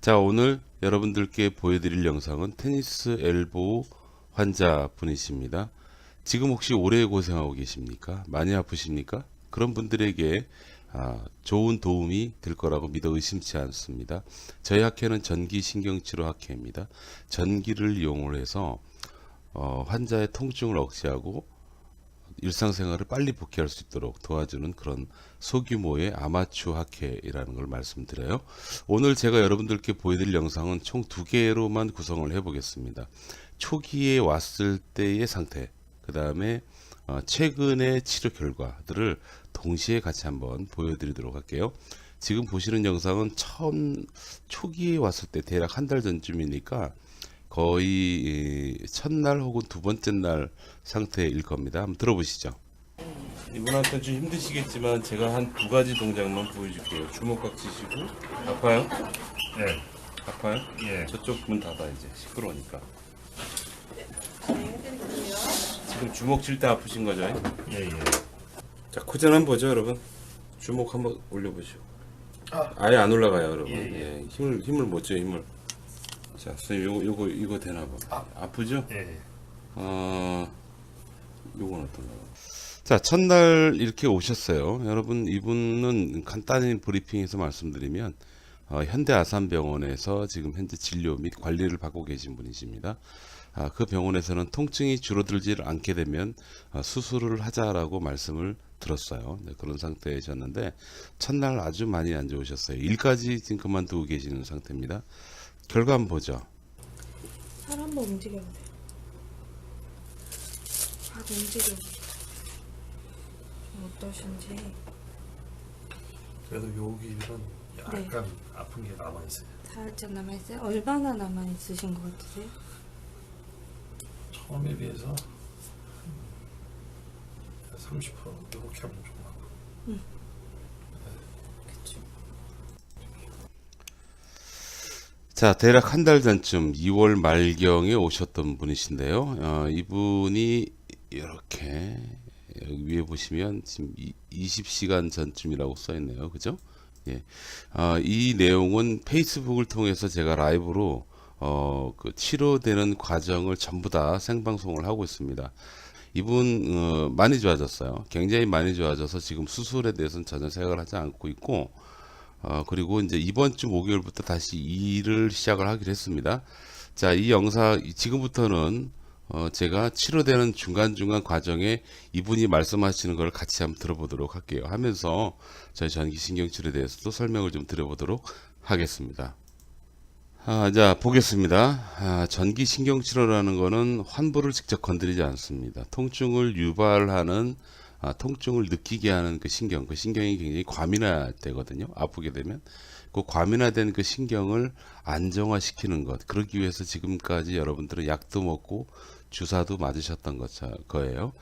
자, 오늘 여러분들께 보여드릴 영상은 테니스 엘보우 환자분이십니다. 지금 혹시 오래 고생하고 계십니까? 많이 아프십니까? 그런 분들에게 좋은 도움이 될 거라고 믿어 의심치 않습니다. 저희 학회는 전기신경치료 학회입니다. 전기를 이용을 해서 환자의 통증을 억제하고 일상생활을 빨리 복귀할 수 있도록 도와주는 그런 소규모의 아마추어 학회이라는 걸 말씀드려요. 오늘 제가 여러분들께 보여드릴 영상은 총 2개로만 구성을 해보겠습니다. 초기에 왔을 때의 상태, 그 다음에 최근의 치료 결과들을 동시에 같이 한번 보여드리도록 할게요. 지금 보시는 영상은 초기에 왔을 때 대략 한 달 전쯤이니까 거의 첫날 혹은 두 번째 날 상태일 겁니다. 한번 들어보시죠. 이분한테 좀 힘드시겠지만 제가 한 2가지 동작만 보여줄게요. 주먹 치시고 아파요? 예, 아파요? 예. 저쪽 문 닫아 이제 시끄러우니까. 지금 주먹 칠 때 아프신 거죠? 예, 예. 자, 코전 한번 보죠, 여러분. 주먹 한번 올려보시오. 아예 안 올라가요, 여러분. 예, 힘을 못 줘요, 힘을. 자, 선생님, 이거 되나 봐. 아프죠? 예. 요건 어떤가? 자, 첫날 이렇게 오셨어요. 여러분, 이분은 간단히 브리핑해서 말씀드리면 현대 아산병원에서 지금 현재 진료 및 관리를 받고 계신 분이십니다. 그 병원에서는 통증이 줄어들지 않게 되면 수술을 하자라고 말씀을 들었어요. 네, 그런 상태이셨는데 첫날 아주 많이 안 좋으셨어요. 일까지 지금 그만두고 계시는 상태입니다. 결과 한번 보죠. 팔 한번 움직여보세요. 발 움직여. 어떠신지. 그래도 여기는 약간 아픈 게 남아 있어요. 살짝 남아있어요? 얼마나 남아있으신 것 같으세요? 처음에 비해서 한 30% 이렇게 하면 좀 나고. 그쵸. 자, 대략 한 달 전쯤 2월 말경에 오셨던 분이신데요. 이분이 이렇게 여기 위에 보시면 지금 20시간 전쯤이라고 써 있네요. 그죠? 예. 이 내용은 페이스북을 통해서 제가 라이브로 그 치료되는 과정을 전부 다 생방송을 하고 있습니다. 이분 많이 좋아졌어요. 굉장히 많이 좋아져서 지금 수술에 대해서는 전혀 생각을 하지 않고 있고 그리고 이제 이번 주 목요일부터 다시 일을 시작을 하기로 했습니다. 자, 이 영상 지금부터는 제가 치료되는 중간중간 과정에 이분이 말씀하시는 걸 같이 한번 들어보도록 할게요. 하면서 저희 전기신경치료에 대해서도 설명을 좀 드려보도록 하겠습니다. 자, 보겠습니다. 전기신경치료라는 거는 환부를 직접 건드리지 않습니다. 통증을 유발하는, 통증을 느끼게 하는 그 신경이 굉장히 과민화되거든요. 아프게 되면. 그 과민화된 그 신경을 안정화시키는 것. 그러기 위해서 지금까지 여러분들은 약도 먹고 주사도 맞으셨던 거예요.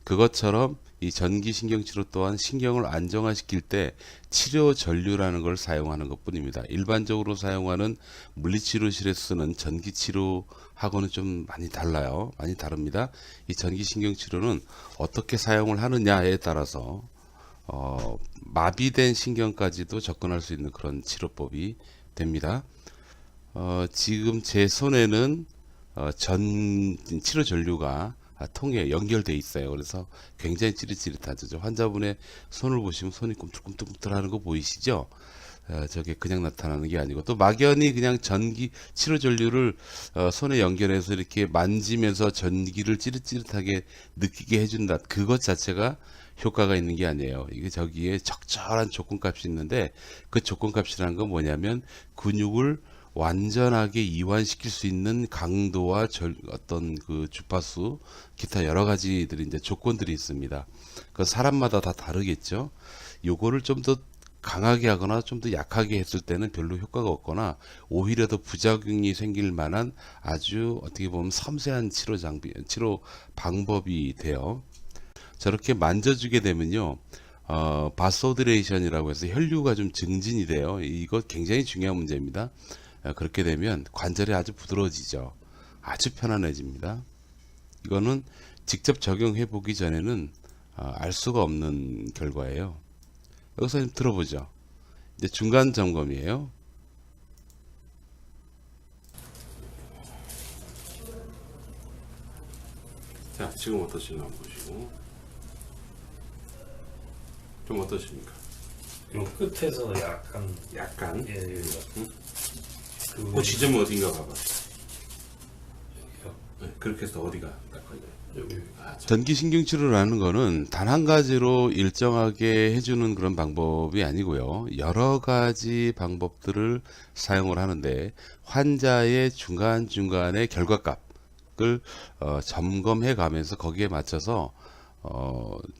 그것처럼 이 전기신경치료 또한 신경을 안정화시킬 때 치료 전류라는 걸 사용하는 것 뿐입니다. 일반적으로 사용하는 물리치료실에 쓰는 전기치료하고는 좀 많이 달라요. 많이 다릅니다. 이 전기신경치료는 어떻게 사용을 하느냐에 따라서 마비된 신경까지도 접근할 수 있는 그런 치료법이 됩니다. 지금 제 손에는 치료 전류가 통에 연결돼 있어요. 그래서 굉장히 찌릿찌릿하죠. 환자분의 손을 보시면 손이 꿈틀꿈틀하는 거 보이시죠? 저게 그냥 나타나는 게 아니고 또 막연히 그냥 전기 치료 전류를 손에 연결해서 이렇게 만지면서 전기를 찌릿찌릿하게 느끼게 해준다. 그것 자체가 효과가 있는 게 아니에요. 이게 저기에 적절한 조건값이 있는데 그 조건값이라는 건 뭐냐면 근육을 완전하게 이완시킬 수 있는 강도와 어떤 그 주파수, 기타 여러 가지들이 이제 조건들이 있습니다. 그 사람마다 다 다르겠죠. 요거를 좀 더 강하게 하거나 좀 더 약하게 했을 때는 별로 효과가 없거나 오히려 더 부작용이 생길 만한 아주 어떻게 보면 섬세한 치료 방법이 돼요. 저렇게 만져주게 되면요. 바소드레이션이라고 해서 혈류가 좀 증진이 돼요. 이거 굉장히 중요한 문제입니다. 그렇게 되면 관절이 아주 부드러워지죠. 아주 편안해집니다. 이거는 직접 적용해 보기 전에는 알 수가 없는 결과예요. 여기서 좀 들어보죠. 이제 중간 점검이에요. 지금 어떠신가 한번 보시고. 좀 어떠십니까? 요 끝에서 약간. 예, 그 지점은 어딘가 봐봐. 여기요. 네, 그렇게 해서 어디가 딱 걸려요. 여기. 전기신경치료라는 거는 단 한 가지로 일정하게 해주는 그런 방법이 아니고요. 여러 가지 방법들을 사용을 하는데 환자의 중간중간의 결과값을 점검해 가면서 거기에 맞춰서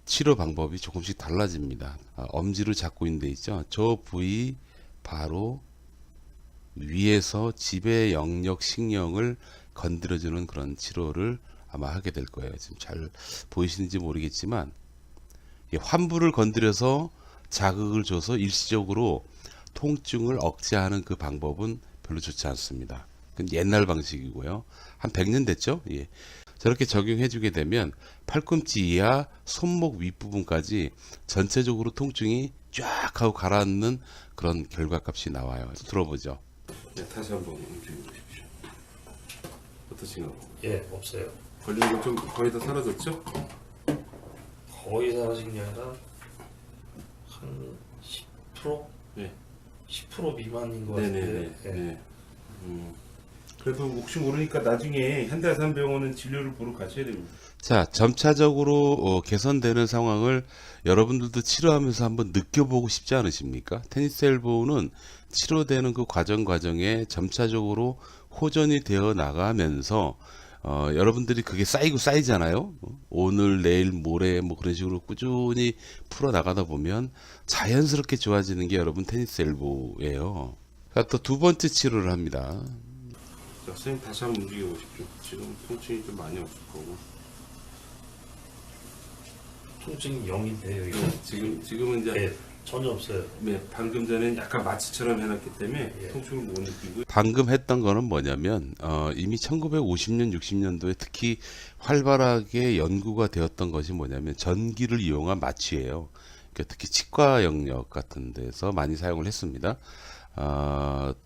치료 방법이 조금씩 달라집니다. 엄지를 잡고 있는 데 있죠. 저 부위 바로 위에서 지배 영역 신경을 건드려주는 그런 치료를 아마 하게 될 거예요. 지금 잘 보이시는지 모르겠지만 환부를 건드려서 자극을 줘서 일시적으로 통증을 억제하는 그 방법은 별로 좋지 않습니다. 그건 옛날 방식이고요. 한 100년 됐죠? 예. 저렇게 적용해 주게 되면 팔꿈치 이하 손목 윗부분까지 전체적으로 통증이 쫙 하고 가라앉는 그런 결과값이 나와요. 들어보죠. 네, 다시 한번 움직여 보십시오. 어떠신가요? 예, 없어요. 걸린 거 좀 거의 다 사라졌죠? 거의 사라진 게 아니라 한 10%? 네. 10% 미만인 것 같은데. 네네네. 예. 네. 그래도 혹시 모르니까 나중에 현대아산병원은 진료를 보러 가셔야 됩니다. 자, 점차적으로 개선되는 상황을 여러분들도 치료하면서 한번 느껴보고 싶지 않으십니까? 테니스 엘보는 치료되는 그 과정에 점차적으로 호전이 되어 나가면서 여러분들이 그게 쌓이고 쌓이잖아요. 오늘, 내일, 모레 뭐 그런 식으로 꾸준히 풀어 나가다 보면 자연스럽게 좋아지는 게 여러분 테니스 엘보예요. 또 두 번째 치료를 합니다. 자, 선생님 다시 한번 움직여 보십시오. 지금 통증이 좀 많이 없을 거고. 통증이 0인데요. 이거. 지금은 이제 예, 전혀 없어요. 네, 방금 전에 약간 마취처럼 해놨기 때문에 예. 통증을 못 느끼고 방금 했던 거는 뭐냐면 이미 1950년 60년도에 특히 활발하게 연구가 되었던 것이 뭐냐면 전기를 이용한 마취예요. 그러니까 특히 치과 영역 같은 데서 많이 사용을 했습니다.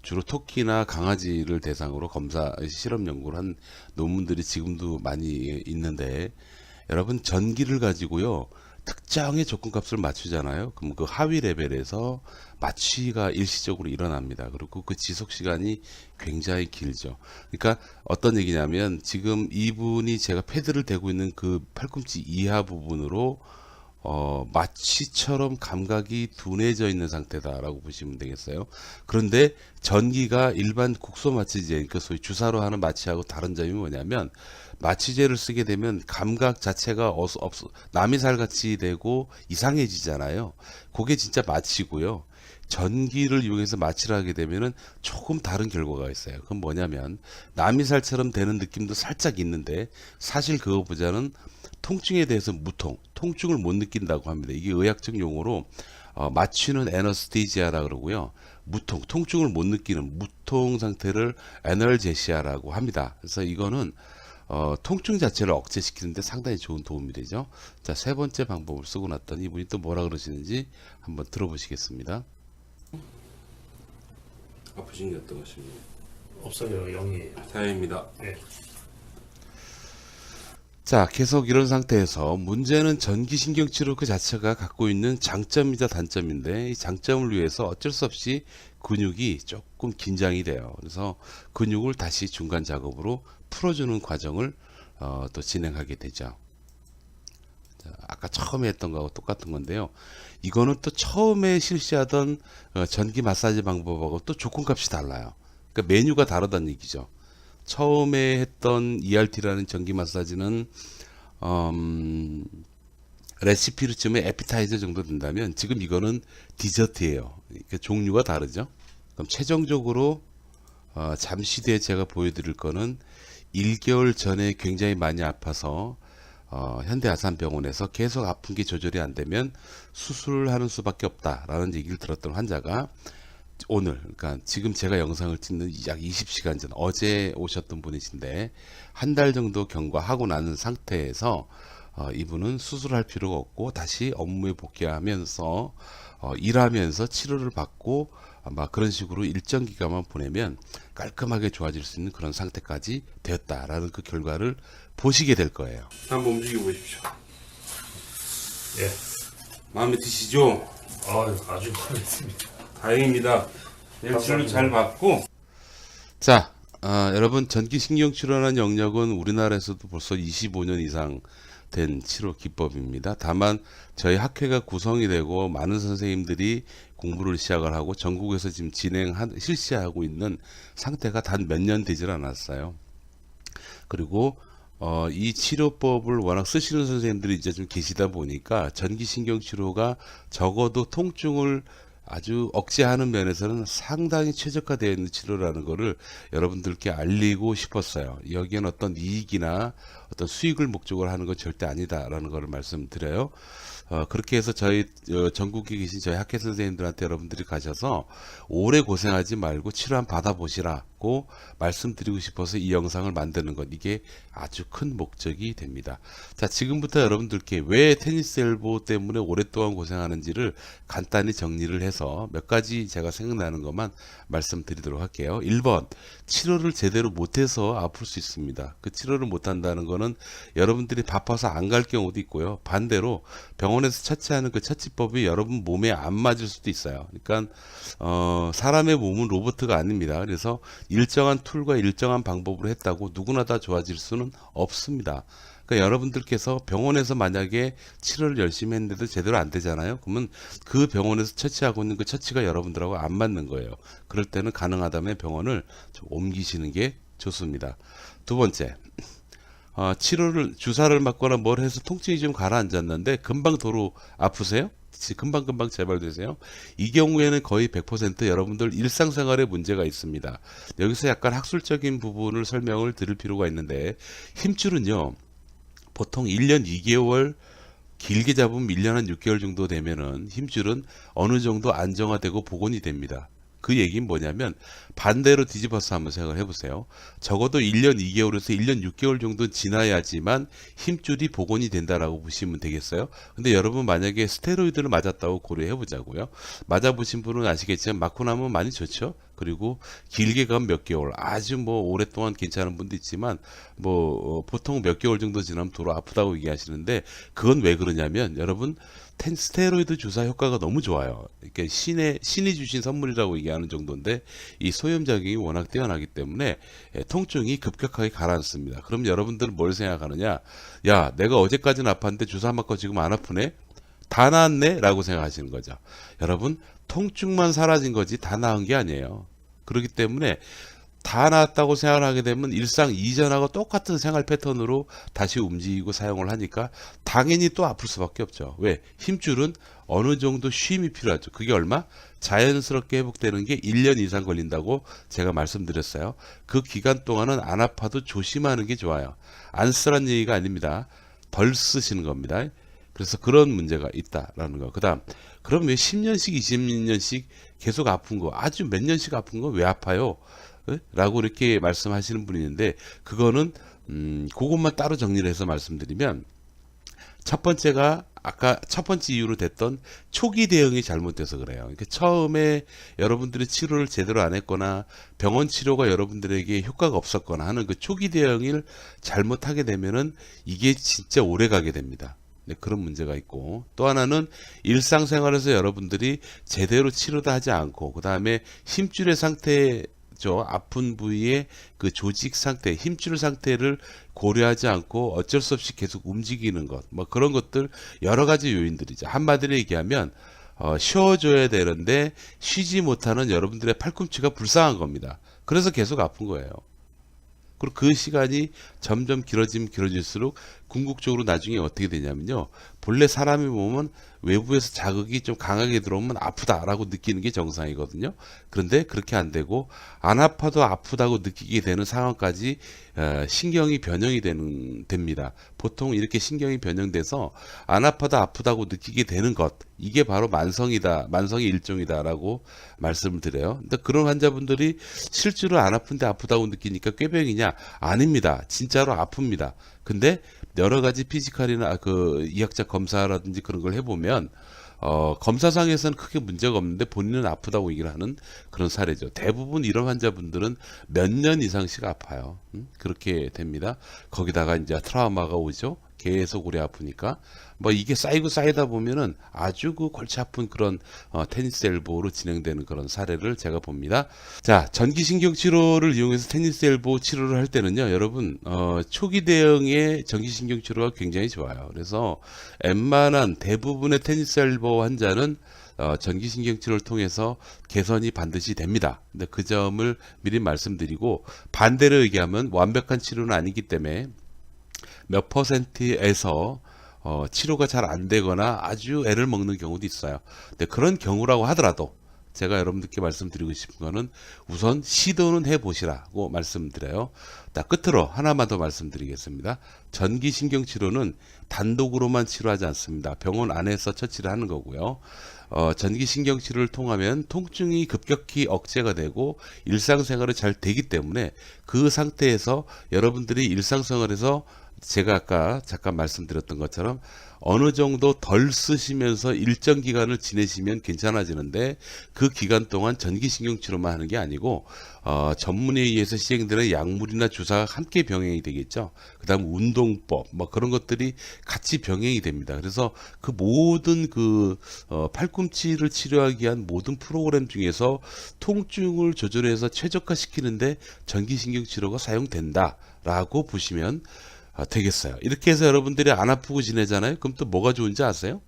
주로 토끼나 강아지를 대상으로 검사 실험 연구를 한 논문들이 지금도 많이 있는데 여러분 전기를 가지고요 특정의 조건값을 맞추잖아요. 그럼 그 하위 레벨에서 마취가 일시적으로 일어납니다. 그리고 그 지속 시간이 굉장히 길죠. 그러니까 어떤 얘기냐면 지금 이분이 제가 패드를 대고 있는 그 팔꿈치 이하 부분으로 마취처럼 감각이 둔해져 있는 상태다라고 보시면 되겠어요. 그런데 전기가 일반 국소 마취제, 그러니까 소위 주사로 하는 마취하고 다른 점이 뭐냐면 마취제를 쓰게 되면 감각 자체가 남이 살같이 되고 이상해지잖아요. 그게 진짜 마취고요. 전기를 이용해서 마취를 하게 되면은 조금 다른 결과가 있어요. 그건 뭐냐면 남이 살처럼 되는 느낌도 살짝 있는데 사실 그거보다는 통증에 대해서 통증을 못 느낀다고 합니다. 이게 의학적 용어로 마취는 에너스테이지아라 그러고요. 통증을 못 느끼는 무통 상태를 에널제시아라고 합니다. 그래서 이거는 통증 자체를 억제시키는데 상당히 좋은 도움이 되죠. 자, 세 번째 방법을 쓰고 났더니 이분이 또 뭐라 그러시는지 한번 들어보시겠습니다. 아프신 게 어떤 것입니까? 없어요. 0이에요. 다행입니다. 예. 자, 계속 이런 상태에서 문제는 전기신경치료 그 자체가 갖고 있는 장점이자 단점인데 이 장점을 위해서 어쩔 수 없이 근육이 조금 긴장이 돼요. 그래서 근육을 다시 중간 작업으로 풀어주는 과정을 또 진행하게 되죠. 자, 아까 처음에 했던 거하고 똑같은 건데요. 이거는 또 처음에 실시하던 전기 마사지 방법하고 또 조건값이 달라요. 그러니까 메뉴가 다르다는 얘기죠. 처음에 했던 ERT라는 전기 마사지는 레시피로 치면 에피타이저 정도 된다면 지금 이거는 디저트예요. 그러니까 종류가 다르죠. 그럼 최종적으로 잠시 뒤에 제가 보여드릴 거는 1개월 전에 굉장히 많이 아파서 현대아산병원에서 계속 아픈 게 조절이 안 되면 수술을 하는 수밖에 없다라는 얘기를 들었던 환자가 오늘, 그러니까 지금 제가 영상을 찍는 약 20시간 전 어제 오셨던 분이신데 한 달 정도 경과하고 나는 상태에서 이분은 수술할 필요가 없고 다시 업무에 복귀하면서 일하면서 치료를 받고 아마 그런 식으로 일정 기간만 보내면 깔끔하게 좋아질 수 있는 그런 상태까지 되었다라는 그 결과를 보시게 될 거예요. 한번 움직여 보십시오. 예. 마음에 드시죠? 아주 마음에 듭니다. 다행입니다. 치료를 잘 받고. 자, 여러분 전기신경치료라는 영역은 우리나라에서도 벌써 25년 이상 된 치료 기법입니다. 다만 저희 학회가 구성이 되고 많은 선생님들이 공부를 시작을 하고 전국에서 지금 실시하고 있는 상태가 단 몇 년 되질 않았어요. 그리고 이 치료법을 워낙 쓰시는 선생님들이 이제 좀 계시다 보니까 전기신경치료가 적어도 통증을 아주 억제하는 면에서는 상당히 최적화되어 있는 치료라는 것을 여러분들께 알리고 싶었어요. 여기에는 어떤 이익이나 어떤 수익을 목적으로 하는 건 절대 아니다라는 것을 말씀드려요. 그렇게 해서 저희 전국에 계신 저희 학회 선생님들한테 여러분들이 가셔서 오래 고생하지 말고 치료 한번 받아보시라고 말씀드리고 싶어서 이 영상을 만드는 것, 이게 아주 큰 목적이 됩니다. 자, 지금부터 여러분들께 왜 테니스 엘보 때문에 오랫동안 고생하는지를 간단히 정리를 해서 몇 가지 제가 생각나는 것만 말씀드리도록 할게요. 1번, 치료를 제대로 못해서 아플 수 있습니다. 그 치료를 못한다는 거는 여러분들이 바빠서 안 갈 경우도 있고요. 반대로 병원에서 처치하는 그 처치법이 여러분 몸에 안 맞을 수도 있어요. 그러니까 사람의 몸은 로봇가 아닙니다. 그래서 일정한 툴과 일정한 방법으로 했다고 누구나 다 좋아질 수는 없습니다. 그러니까 여러분들께서 병원에서 만약에 치료를 열심히 했는데도 제대로 안 되잖아요. 그러면 그 병원에서 처치하고 있는 그 처치가 여러분들하고 안 맞는 거예요. 그럴 때는 가능하다면 병원을 좀 옮기시는 게 좋습니다. 두 번째, 주사를 맞거나 뭘 해서 통증이 좀 가라앉았는데 금방 도로 아프세요? 금방금방 재발되세요? 이 경우에는 거의 100% 여러분들 일상생활에 문제가 있습니다. 여기서 약간 학술적인 부분을 설명을 드릴 필요가 있는데, 힘줄은요 보통 1년 2개월, 길게 잡으면 1년 한 6개월 정도 되면은 힘줄은 어느 정도 안정화되고 복원이 됩니다. 그 얘기는 뭐냐면 반대로 뒤집어서 한번 생각을 해보세요. 적어도 1년 2개월에서 1년 6개월 정도 지나야지만 힘줄이 복원이 된다라고 보시면 되겠어요. 근데 여러분 만약에 스테로이드를 맞았다고 고려해보자고요. 맞아보신 분은 아시겠지만 맞고 나면 많이 좋죠. 그리고 길게 가면 몇 개월, 아주 뭐 오랫동안 괜찮은 분도 있지만 보통 몇 개월 정도 지나면 도로 아프다고 얘기하시는데, 그건 왜 그러냐면 여러분 스테로이드 주사 효과가 너무 좋아요. 이렇게 신이 주신 선물이라고 얘기하는 정도인데 이 소염작용이 워낙 뛰어나기 때문에 통증이 급격하게 가라앉습니다. 그럼 여러분들은 뭘 생각하느냐? 야, 내가 어제까지는 아팠는데 주사 맞고 지금 안 아프네? 다 나았네? 라고 생각하시는 거죠. 여러분, 통증만 사라진 거지 다 나은 게 아니에요. 그렇기 때문에 다 나았다고 생각을 하게 되면 일상 이전하고 똑같은 생활 패턴으로 다시 움직이고 사용을 하니까 당연히 또 아플 수밖에 없죠. 왜? 힘줄은 어느 정도 쉼이 필요하죠. 그게 얼마? 자연스럽게 회복되는 게 1년 이상 걸린다고 제가 말씀드렸어요. 그 기간 동안은 안 아파도 조심하는 게 좋아요. 안 쓰란 얘기가 아닙니다. 덜 쓰시는 겁니다. 그래서 그런 문제가 있다라는 거. 그 다음, 그럼 왜 10년씩 20년씩 계속 아픈 거, 아주 몇 년씩 아픈 거 왜 아파요? 라고 이렇게 말씀하시는 분이 있는데, 그거는 그것만 따로 정리를 해서 말씀드리면, 첫 번째가 아까 첫 번째 이유로 됐던 초기 대응이 잘못돼서 그래요. 그러니까 처음에 여러분들이 치료를 제대로 안 했거나 병원 치료가 여러분들에게 효과가 없었거나 하는 그 초기 대응을 잘못하게 되면은 이게 진짜 오래 가게 됩니다. 네, 그런 문제가 있고, 또 하나는 일상생활에서 여러분들이 제대로 치료도 하지 않고, 그 다음에 힘줄의 상태, 아픈 부위의 그 조직 상태, 힘줄 상태를 고려하지 않고 어쩔 수 없이 계속 움직이는 것, 뭐 그런 것들 여러 가지 요인들이죠. 한마디로 얘기하면 쉬어줘야 되는데 쉬지 못하는 여러분들의 팔꿈치가 불쌍한 겁니다. 그래서 계속 아픈 거예요. 그리고 그 시간이 점점 길어지면 길어질수록 궁극적으로 나중에 어떻게 되냐면요, 본래 사람이 몸은 외부에서 자극이 좀 강하게 들어오면 아프다라고 느끼는 게 정상이거든요. 그런데 그렇게 안 되고 안 아파도 아프다고 느끼게 되는 상황까지 신경이 변형이 됩니다. 보통 이렇게 신경이 변형돼서 안 아파도 아프다고 느끼게 되는 것, 이게 바로 만성이다, 만성의 일종이다라고 말씀을 드려요. 근데 그런 환자분들이 실제로 안 아픈데 아프다고 느끼니까 꾀병이냐? 아닙니다. 진짜로 아픕니다. 근데 여러 가지 피지컬이나 그 이학적 검사라든지 그런 걸 해보면 검사상에서는 크게 문제가 없는데 본인은 아프다고 얘기를 하는 그런 사례죠. 대부분 이런 환자분들은 몇 년 이상씩 아파요. 그렇게 됩니다. 거기다가 이제 트라우마가 오죠. 계속 오래 아프니까 뭐 이게 쌓이고 쌓이다 보면은 아주 그 골치 아픈 그런 테니스 엘보로 진행되는 그런 사례를 제가 봅니다. 자, 전기신경 치료를 이용해서 테니스 엘보 치료를 할 때는요, 여러분 초기 대응의 전기신경 치료가 굉장히 좋아요. 그래서 웬만한 대부분의 테니스 엘보 환자는 전기신경 치료를 통해서 개선이 반드시 됩니다. 근데 그 점을 미리 말씀드리고, 반대로 얘기하면 완벽한 치료는 아니기 때문에 몇 퍼센트에서 치료가 잘 안 되거나 아주 애를 먹는 경우도 있어요. 근데 그런 경우라고 하더라도 제가 여러분들께 말씀드리고 싶은 거는 우선 시도는 해보시라고 말씀드려요. 자, 끝으로 하나만 더 말씀드리겠습니다. 전기신경치료는 단독으로만 치료하지 않습니다. 병원 안에서 처치를 하는 거고요. 전기신경치료를 통하면 통증이 급격히 억제가 되고 일상생활이 잘 되기 때문에 그 상태에서 여러분들이 일상생활에서 제가 아까 잠깐 말씀드렸던 것처럼 어느 정도 덜 쓰시면서 일정 기간을 지내시면 괜찮아지는데, 그 기간 동안 전기신경치료만 하는 게 아니고 전문의에 의해서 시행되는 약물이나 주사가 함께 병행이 되겠죠. 그 다음 운동법 뭐 그런 것들이 같이 병행이 됩니다. 그래서 그 모든 그 팔꿈치를 치료하기 위한 모든 프로그램 중에서 통증을 조절해서 최적화시키는데 전기신경치료가 사용된다라고 보시면 되겠어요. 이렇게 해서 여러분들이 안 아프고 지내잖아요. 그럼 또 뭐가 좋은지 아세요?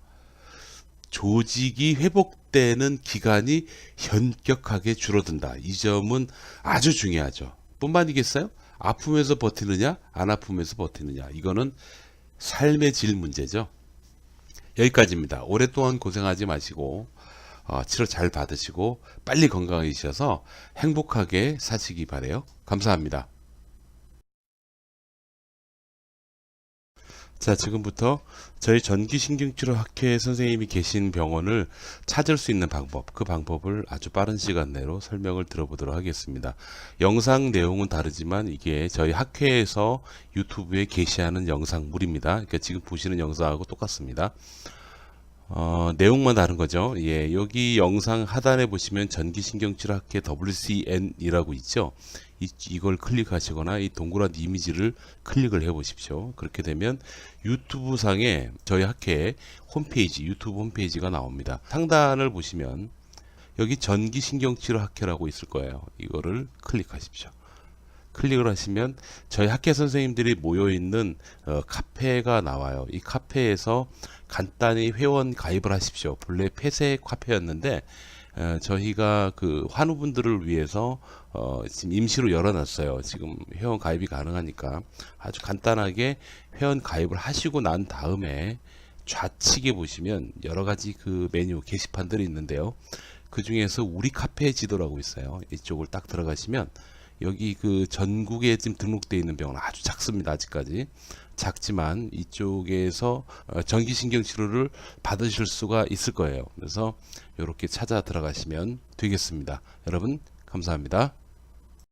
조직이 회복되는 기간이 현격하게 줄어든다. 이 점은 아주 중요하죠. 뿐만이겠어요? 아프면서 버티느냐, 안 아프면서 버티느냐. 이거는 삶의 질 문제죠. 여기까지입니다. 오랫동안 고생하지 마시고 치료 잘 받으시고 빨리 건강해지셔서 행복하게 사시기 바라요. 감사합니다. 자, 지금부터 저희 전기신경치료 학회 선생님이 계신 병원을 찾을 수 있는 방법, 그 방법을 아주 빠른 시간 내로 설명을 들어보도록 하겠습니다. 영상 내용은 다르지만 이게 저희 학회에서 유튜브에 게시하는 영상물입니다. 그러니까 지금 보시는 영상하고 똑같습니다. 내용만 다른 거죠. 예, 여기 영상 하단에 보시면 전기신경치료 학회 WCN이라고 있죠. 이걸 클릭하시거나 이 동그란 이미지를 클릭을 해 보십시오. 그렇게 되면 유튜브 상에 저희 학회 홈페이지, 유튜브 홈페이지가 나옵니다. 상단을 보시면 여기 전기신경치료 학회라고 있을 거예요. 이거를 클릭하십시오. 클릭을 하시면 저희 학회 선생님들이 모여있는 카페가 나와요. 이 카페에서 간단히 회원 가입을 하십시오. 본래 폐쇄 카페였는데 저희가 그 환우분들을 위해서 지금 임시로 열어놨어요. 지금 회원 가입이 가능하니까 아주 간단하게 회원 가입을 하시고 난 다음에 좌측에 보시면 여러 가지 그 메뉴 게시판들이 있는데요. 그 중에서 우리 카페 지도라고 있어요. 이쪽을 딱 들어가시면 여기 그 전국에 지금 등록되어 있는 병원 아주 작습니다. 아직까지 작지만 이쪽에서 전기신경치료를 받으실 수가 있을 거예요. 그래서 이렇게 찾아 들어가시면 되겠습니다. 여러분 감사합니다.